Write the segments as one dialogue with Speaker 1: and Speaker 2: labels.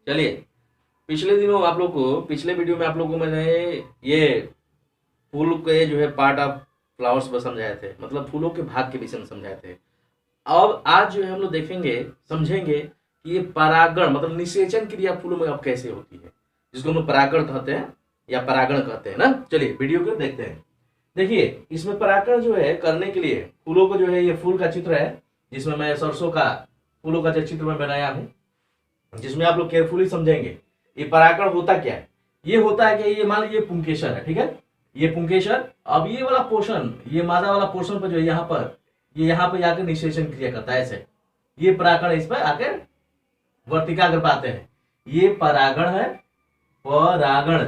Speaker 1: चलिए, पिछले दिनों आप लोग को पिछले वीडियो में आप लोग को मैंने ये फूल के जो है पार्ट ऑफ फ्लावर्स पर समझाए थे, मतलब फूलों के भाग के विषय में समझाए थे। अब आज जो है हम लोग देखेंगे, समझेंगे कि ये परागण मतलब निषेचन क्रिया फूलों में अब कैसे होती है, जिसको हम लोग परागण कहते हैं या परागण कहते हैं ना। चलिए वीडियो को देखते हैं। देखिए, इसमें परागण जो है करने के लिए फूलों को जो है, ये फूल का चित्र है जिसमें मैं सरसों का फूलों का जो चित्र में बनाया हूँ, जिसमें आप लोग केयरफुली समझेंगे ये परागण होता क्या है। ये होता है कि ये मान लीजिए पुंकेसर है, ठीक है, ये पुंकेसर। अब ये वाला पोर्शन, ये मादा वाला पोर्शन पर जो है यहाँ पर, ये यहाँ पे आकर निषेचन क्रिया करता है ऐसे। ये परागण इस पर आकर वर्तिकाग्र पाते हैं। ये परागण है, परागण,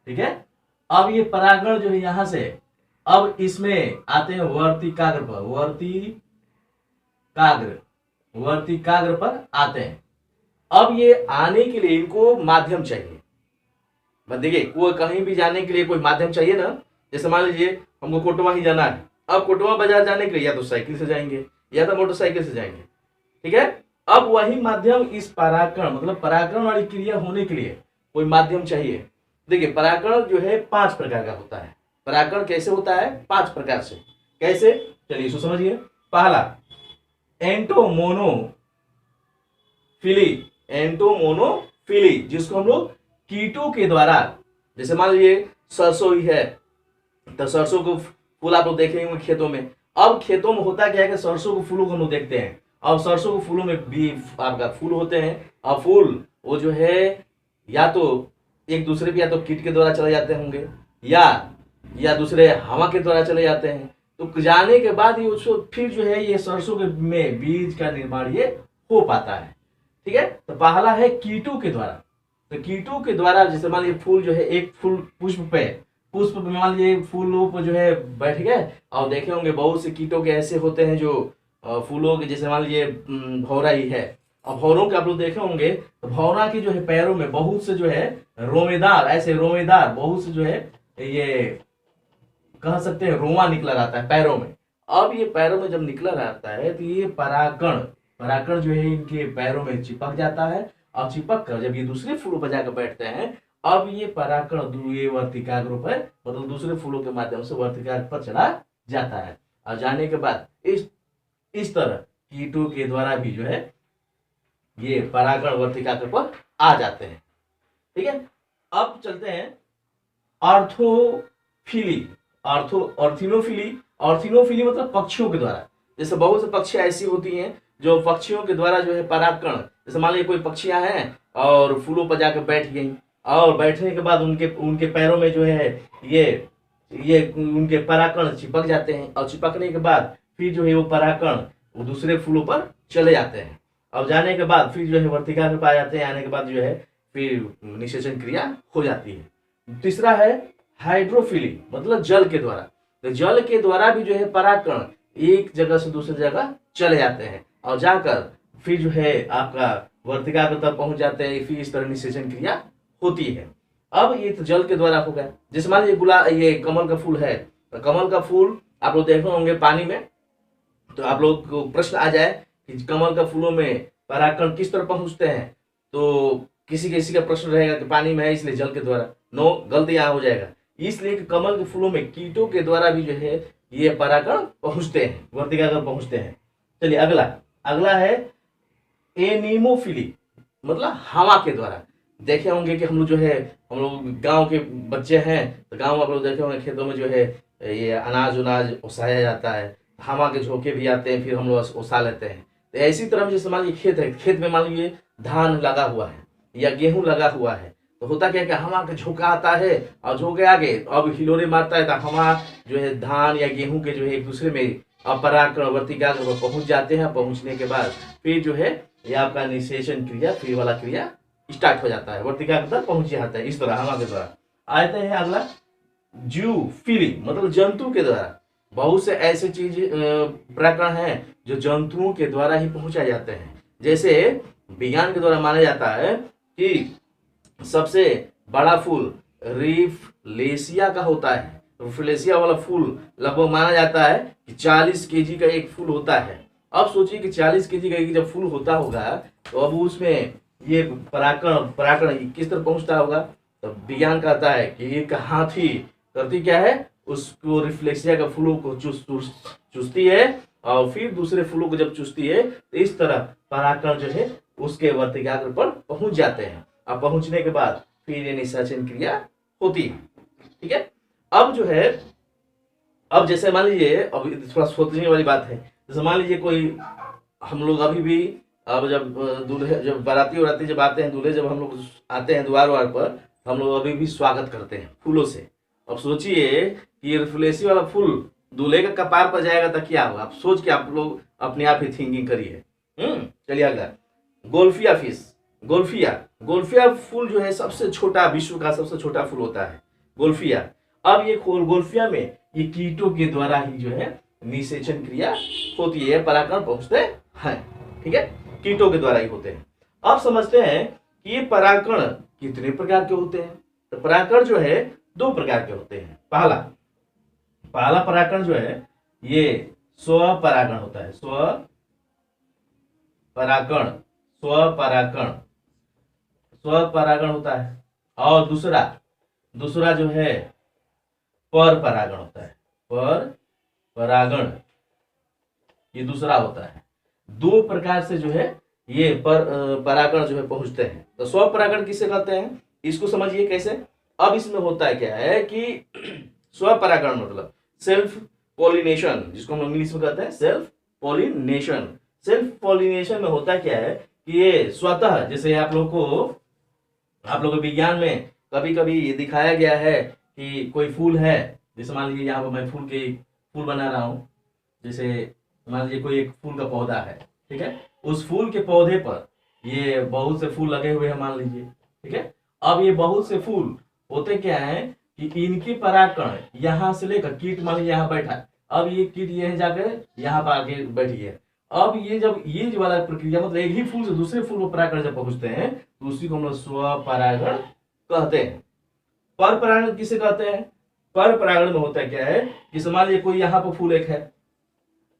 Speaker 1: ठीक है। अब ये परागण जो है यहां से अब इसमें आते हैं वर्तिकाग्र पर, वर्तिकाग्र पर आते हैं। अब ये आने के लिए इनको माध्यम चाहिए। देखिए, वो कहीं भी जाने के लिए कोई माध्यम चाहिए ना। जैसे मान लीजिए हमको कोटवा ही जाना है, अब कोटवा बाजार जाने के लिए या तो साइकिल से जाएंगे या तो मोटरसाइकिल से जाएंगे, ठीक है। अब वही माध्यम इस परागण मतलब परागण वाली क्रिया होने के लिए कोई माध्यम चाहिए। देखिए, परागण जो है 5 प्रकार का होता है। परागण कैसे होता है? 5 प्रकार से। कैसे? चलिए इसको समझिए। पहला, एंटोमोनोफिली, एंटोमोनोफिली, जिसको हम लोग कीटों के द्वारा, जैसे मान लीजिए सरसों ही है तो सरसों को फूल आप लोग देखे होंगे खेतों में। अब खेतों में होता क्या है कि सरसों के फूलों को हम लोग देखते हैं। अब सरसों के फूलों में भी आपका फूल होते हैं। अब फूल वो जो है या तो एक दूसरे पे या तो कीट के द्वारा चले जाते होंगे या दूसरे हवा के द्वारा चले जाते हैं। तो जाने के बाद ये उसको फिर जो है ये सरसों के में बीज का निर्माण ये हो पाता है, ठीक है। तो पहला है कीटों के द्वारा। तो कीटों के द्वारा जैसे मान लीजिए फूल जो है एक फूल पुष्प पे मान लीजिए फूलों पर जो है बैठ गए और देखे होंगे बहुत से कीटों के ऐसे होते हैं जो फूलों के, जैसे मान लीजिए भौरा ही है। अब भौरों के आप लोग देखे होंगे तो भौरा के जो है पैरों में बहुत से जो है रोमेदार, ऐसे रोमेदार बहुत से जो है ये कह सकते हैं रोमा निकला रहता है पैरों में। अब ये पैरों में जब निकला रहता है तो ये परागण जो है इनके पैरों में चिपक जाता है। और चिपक कर जब ये दूसरे फूलों पर जाकर बैठते हैं, अब ये परागण ये वर्तिकाग्र पर मतलब दूसरे फूलों के माध्यम से वर्तिकाग्र पर चला जाता है। और जाने के बाद इस तरह कीटों के द्वारा भी जो है ये परागण वर्तिकाग्र पर आ जाते हैं, ठीक है। अब चलते हैं ऑर्थोफिली, ऑर्थिनोफिली मतलब पक्षियों के द्वारा। जैसे बहुत से पक्षी ऐसी होती हैं जो पक्षियों के द्वारा जो है परागण, जैसे मान लीजिए कोई पक्षियां हैं और फूलों पर जाकर बैठ गई और बैठने के बाद उनके पैरों में जो है ये उनके परागण चिपक जाते हैं। और चिपकने के बाद फिर जो है वो परागण वो दूसरे फूलों पर चले जाते हैं। अब जाने के बाद फिर जो है वर्तिकाग्र पर आ जाते हैं। आने के बाद जो है फिर निषेचन क्रिया हो जाती है। तीसरा है हाइड्रोफिली मतलब जल के द्वारा। तो जल के द्वारा भी जो है परागण एक जगह से दूसरी जगह चले जाते हैं और जाकर फिर जो है आपका वर्तिकाग्र तक पहुंच जाते हैं। फिर इस तरह निषेचन क्रिया होती है। अब ये तो जल के द्वारा हो गया। जैसे मान लीजिए ये कमल का फूल है, तो कमल का फूल आप लोग देखे होंगे पानी में। तो आप लोग को प्रश्न आ जाए कि कमल का फूलों में परागण किस तरह पहुंचते हैं, तो किसी का प्रश्न रहेगा कि पानी में है इसलिए जल के द्वारा। नो, गलती यहाँ हो जाएगा। इसलिए कि कमल के फूलों में कीटों के द्वारा भी जो है ये परागण पहुंचते हैं, वर्तिकाग्र पहुंचते हैं। चलिए अगला है एनीमोफिली मतलब हवा के द्वारा। देखे होंगे कि हम लोग गांव के बच्चे हैं तो गांव में आप लोग देखे होंगे खेतों में जो है ये अनाज ओसाया जाता है। हवा के झोंके भी आते हैं, फिर हम लोग ओसा लेते हैं। तो ऐसी तरह जैसे मान लीजिए खेत है, खेत में मान लीजिए धान लगा हुआ है या गेहूं लगा हुआ है, तो होता क्या है कि हवा का झोंका आता है और झोंके आगे अब हिलोरे मारता है तो हवा जो है धान या गेहूं के जो है एक दूसरे में परागण वर्तिकाग्र पर पहुंच जाते हैं। पहुंचने के बाद फिर जो है ये आपका निषेचन क्रिया फिर वाला क्रिया स्टार्ट हो जाता है, वर्तिकाग्र तक पहुंच जाता है इस तरह हवा के द्वारा। आते हैं अगला जूफिली मतलब जंतु के द्वारा। बहुत से ऐसे चीज प्रकरण हैं जो जंतुओं के द्वारा ही पहुंचाए जाते हैं। जैसे विज्ञान के द्वारा माना जाता है कि सबसे बड़ा फूल रिफ्लेशिया का होता है। रिफ्लेशिया वाला फूल लगभग माना जाता है कि 40 केजी का एक फूल होता है। अब सोचिए कि 40 केजी का एक जब फूल होता होगा तो अब उसमें ये परागकण परागकण किस तरह पहुंचता होगा, तो विज्ञान कहता है कि एक हाथी करती क्या है, उसको रिफ्लेक्सिया का फूलों को चूसती है और फिर दूसरे फूलों को जब चूसती है तो इस तरह परागकण जो है उसके वर्तिकाग्र पर पहुंच जाते हैं। अब पहुंचने के बाद फिर ये निषेचन क्रिया होती है। ठीक है, अब जो है, अब जैसे मान लीजिए, अब थोड़ा सोचने वाली बात है, जैसे मान लीजिए कोई, हम लोग अभी भी, अब जब दूल्हे, जब बाराती वराती जब आते हैं, दूल्हे जब हम लोग आते हैं द्वार वार पर, हम लोग अभी भी स्वागत करते हैं फूलों से। अब सोचिए कि ये रिफ्लेक्सी वाला फूल दूल्हे का कपार पर जाएगा तो क्या होगा, आप सोच के आप लोग अपने आप ही थिंकिंग करिए। चलिए अगला, गोल्फिया फिश। गोल्फिया गोल्फिया फूल जो है सबसे छोटा, विश्व का सबसे छोटा फूल होता है गोल्फिया। अब ये गोल्फिया में ये कीटों के द्वारा ही जो है निषेचन क्रिया होती है, परागकण पहुंचते हैं। ठीक है, कीटों के द्वारा ही होते हैं। अब समझते हैं कि ये परागकण कितने प्रकार के होते हैं। तो परागकण जो है 2 प्रकार के होते हैं। पहला परागकण जो है ये स्वपरागण होता है, स्वपरागण होता है। और दूसरा जो है पर परागण होता है, पर परागण ये दूसरा होता है। 2 प्रकार से जो है ये परागण जो है पहुंचते हैं। तो स्वपरागण किसे कहते हैं, इसको समझिए कैसे। अब इसमें होता है क्या है कि स्वपरागण मतलब सेल्फ पॉलिनेशन, जिसको हम इंग्लिश में कहते हैं सेल्फ पॉलिनेशन। सेल्फ पॉलिनेशन में होता क्या है कि ये स्वतः, जैसे आप लोगों के विज्ञान में कभी कभी ये दिखाया गया है कि कोई फूल है, जैसे मान लीजिए यहाँ पर मैं फूल बना रहा हूँ, जैसे मान लीजिए कोई एक फूल का पौधा है, ठीक है, उस फूल के पौधे पर ये बहुत से फूल लगे हुए हैं मान लीजिए, ठीक है। अब ये बहुत से फूल होते क्या है कि इनके परागकण यहाँ से लेकर, कीट मान लीजिए यहाँ बैठा, अब ये कीट ये जाकर यहाँ पर आके बैठ गया। अब ये जब ये जो वाला प्रक्रिया, मतलब एक ही फूल से दूसरे फूल को परागकण जब पहुंचते हैं तो उसी को हम लोग स्वपरागण कहते हैं। पर परागण किसे कहते हैं, पर परागण में होता क्या है कि मान लीजिए कोई यहाँ पर फूल एक है,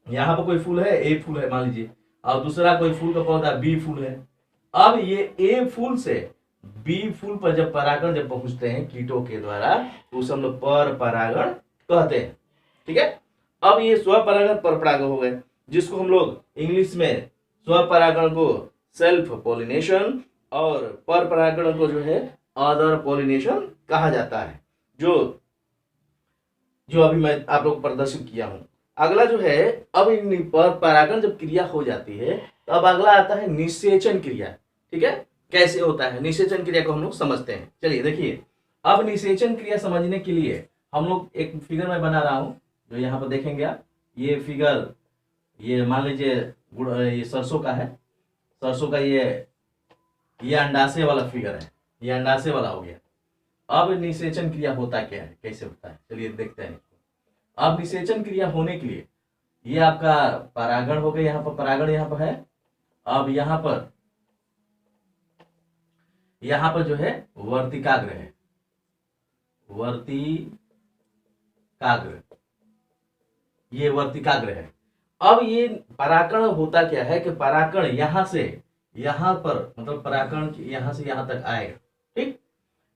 Speaker 1: यहाँ पर कोई फूल है, ए फूल है मान लीजिए, और दूसरा कोई फूल का पौधा बी फूल है। अब ये ए फूल से बी फूल पर जब परागण जब पहुंचते हैं कीटों के द्वारा तो उसे हम लोग पर परागण कहते हैं। ठीक है, अब ये स्वपरागण पर परागण हो गए, जिसको हम लोग इंग्लिश में स्वपरागण को सेल्फ पॉलिनेशन और पर परागण को जो है अदर पॉलिनेशन कहा जाता है, जो अभी मैं आप लोग प्रदर्शित किया हूं। अगला जो है, अब इन पर परागण जब क्रिया हो जाती है तो अब अगला आता है निषेचन क्रिया। ठीक है, कैसे होता है निषेचन क्रिया को हम लोग समझते हैं। चलिए देखिए, अब निषेचन क्रिया समझने के लिए हम लोग एक फिगर में बना रहा हूं, जो यहाँ पर देखेंगे आप। ये फिगर, ये मान लीजिए ये सरसों का है, सरसों का ये अंडाशय वाला फिगर है, ये अंडाशय वाला हो गया। अब निषेचन क्रिया होता क्या है, कैसे होता है, चलिए देखते हैं। अब निषेचन क्रिया होने के लिए ये आपका परागण हो गया, यहाँ पर परागण यहाँ पर है। अब यहाँ पर जो है वर्तिकाग्र है, ये वर्तिकाग्र है। अब ये परागण होता क्या है कि परागण यहाँ से यहाँ पर, मतलब परागण यहाँ से यहाँ तक आएगा। ठीक,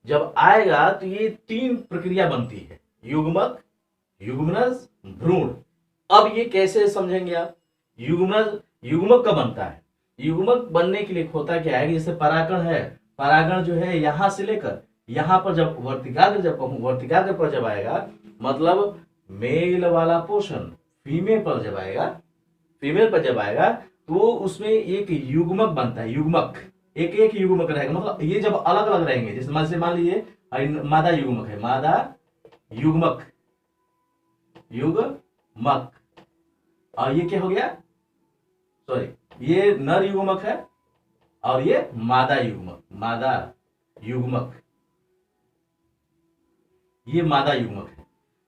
Speaker 1: जब आएगा तो ये 3 प्रक्रिया बनती है, युग्मक, युग्मनज, भ्रूण। अब ये कैसे समझेंगे आप, युग्मक का बनता है। युग्मक बनने के लिए होता क्या है कि जैसे परागण है, परागण जो है यहाँ से लेकर यहाँ पर जब वर्तिकाग्र पर जब आएगा, मतलब मेल वाला पोर्शन फीमेल पर जब आएगा तो उसमें एक युग्मक बनता है। युग्मक एक युग्मक रहेगा, मतलब ये जब अलग अलग रहेंगे, जैसे मान लीजिए मादा युग्मक है, मादा युग्मक, और ये क्या हो गया, सॉरी, ये नर युग्मक है और ये मादा युग्मक, ये मादा युग्मक है,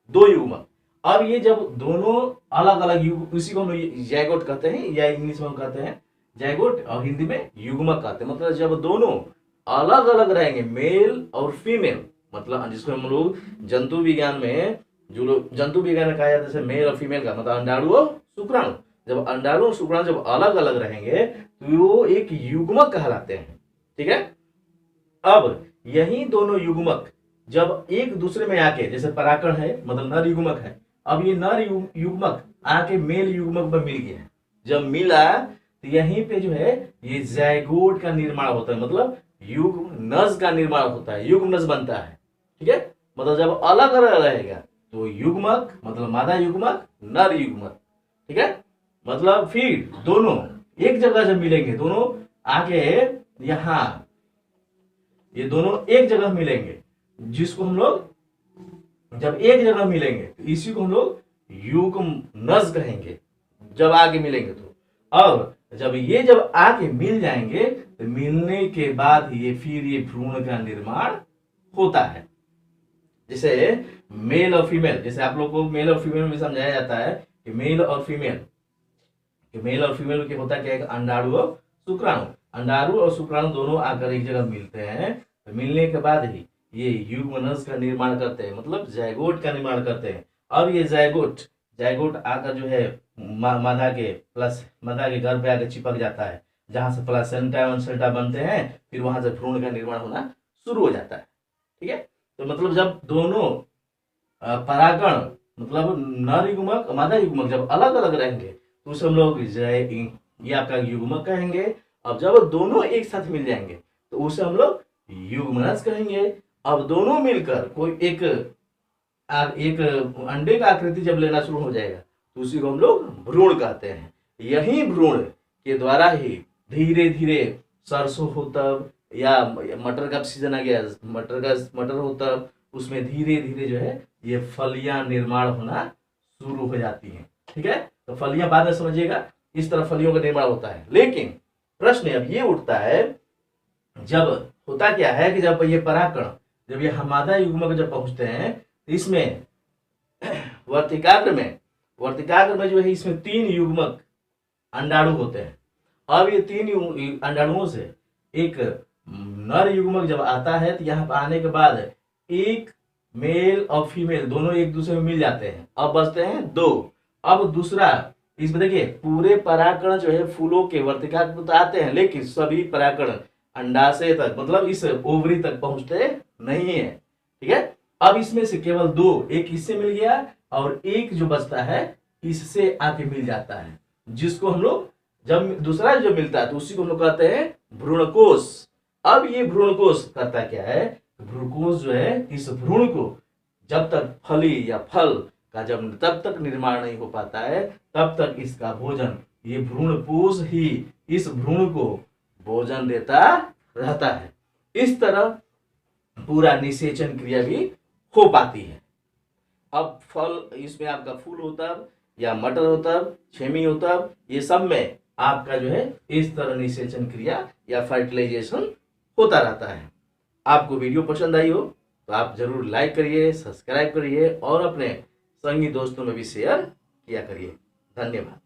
Speaker 1: 2 युग्मक। अब ये जब दोनों अलग अलग युग, इसी को हम जैगोट कहते हैं, या इंग्लिश में कहते हैं जैगोट और हिंदी में युग्मक कहते हैं। मतलब जब दोनों अलग अलग रहेंगे, मेल और फीमेल, मतलब जिसको हम लोग जंतु विज्ञान में कहा जाता है, जैसे मेल और फीमेल का मतलब अंडाणु और शुक्राणु। जब अंडाणु और शुक्राणु जब अलग अलग रहेंगे तो वो एक युग्मक कहलाते हैं। ठीक है। अब यही दोनों युग्मक जब एक दूसरे में आके, जैसे परागकण है मतलब नर युग्मक है, अब ये नर युग्मक आके मेल युग्मक में मिल गया, जब मिला तो यहीं पे जो है ये ज़ायगोट का निर्माण होता है, मतलब युग्मनज का निर्माण होता है, युग्मनज बनता है। ठीक है, मतलब जब अलग अलग रहेगा तो युग्मक मतलब मादा युग्मक नर युग्मक। ठीक है, मतलब फिर दोनों एक जगह जब मिलेंगे, दोनों आके यहां ये दोनों एक जगह मिलेंगे, जिसको हम लोग जब एक जगह मिलेंगे तो इसी को हम लोग युग्मनज कहेंगे, जब आगे मिलेंगे तो। अब जब आके मिल जाएंगे तो मिलने के बाद ये फिर ये भ्रूण का निर्माण होता है। जैसे मेल और फीमेल, जैसे आप लोग को मेल और फीमेल में समझाया जाता है कि मेल और फीमेल के होता क्या है, अंडाणु और शुक्राणु। अंडाणु और शुक्राणु दोनों आकर एक जगह मिलते हैं, तो मिलने के बाद ही ये युग्मनज का निर्माण करते हैं, मतलब जायगोट का निर्माण करते हैं। अब ये जायगोट आकर जो है मादा के गर्भ पे आकर चिपक जाता है, जहां से प्लासेंटा बनते हैं, फिर वहां से भ्रूण का निर्माण होना शुरू हो जाता है। ठीक है, तो मतलब जब दोनों परागण मतलब नर युग्मक मादा युग्मक जब अलग अलग रहेंगे तो उसे हम लोग ये आपका युग्मक कहेंगे। अब जब दोनों एक साथ मिल जाएंगे तो उसे हम लोग युग्मनज कहेंगे। अब दोनों मिलकर कोई एक अंडे का आकृति जब लेना शुरू हो जाएगा तो उसी को हम लोग भ्रूण कहते हैं। यही भ्रूण के द्वारा ही धीरे धीरे सरसों हो तब, या मटर का सीजन आ गया, मटर हो तब, उसमें धीरे धीरे जो है ये फलियां निर्माण होना शुरू हो जाती हैं। ठीक है, तो फलियां बाद में समझिएगा, इस तरह फलियों का निर्माण होता है। लेकिन प्रश्न अब ये उठता है, जब होता क्या है कि जब ये परागकण जब ये मादा युग्मक जब पहुंचते हैं तो इसमें वर्तिकाग्र में जो है इसमें 3 युग्मक अंडाणु होते हैं। अब ये 3 अंडाणुओं से एक नर युग्मक जब आता है तो यहाँ पर आने के बाद एक मेल और फीमेल दोनों एक दूसरे में मिल जाते हैं, अब बचते हैं 2। अब दूसरा इसमें देखिए पूरे परागकण जो है फूलों के वर्तिकाग्र तो आते हैं, लेकिन सभी परागकण अंडाशय तक मतलब इस ओवरी तक पहुंचते नहीं है। ठीक है, अब इसमें से केवल 2, एक इससे मिल गया और एक जो बचता है इससे आके मिल जाता है, जिसको हम लोग जब दूसरा जो मिलता है तो उसी को हम लोग कहते हैं भ्रूणकोश। अब ये भ्रूणकोश करता क्या है, भ्रूणकोश जो है इस भ्रूण को जब तक फली या फल का जब तब तक निर्माण नहीं हो पाता है तब तक इसका भोजन ये भ्रूणपोष ही इस भ्रूण को भोजन देता रहता है। इस तरह पूरा निषेचन क्रिया भी हो पाती है। अब फल इसमें आपका फूल होता या मटर होता छेमी होता, ये सब में आपका जो है इस तरह निषेचन क्रिया या फर्टिलाइजेशन होता रहता है। आपको वीडियो पसंद आई हो तो आप जरूर लाइक करिए, सब्सक्राइब करिए और अपने संगी दोस्तों में भी शेयर किया करिए। धन्यवाद।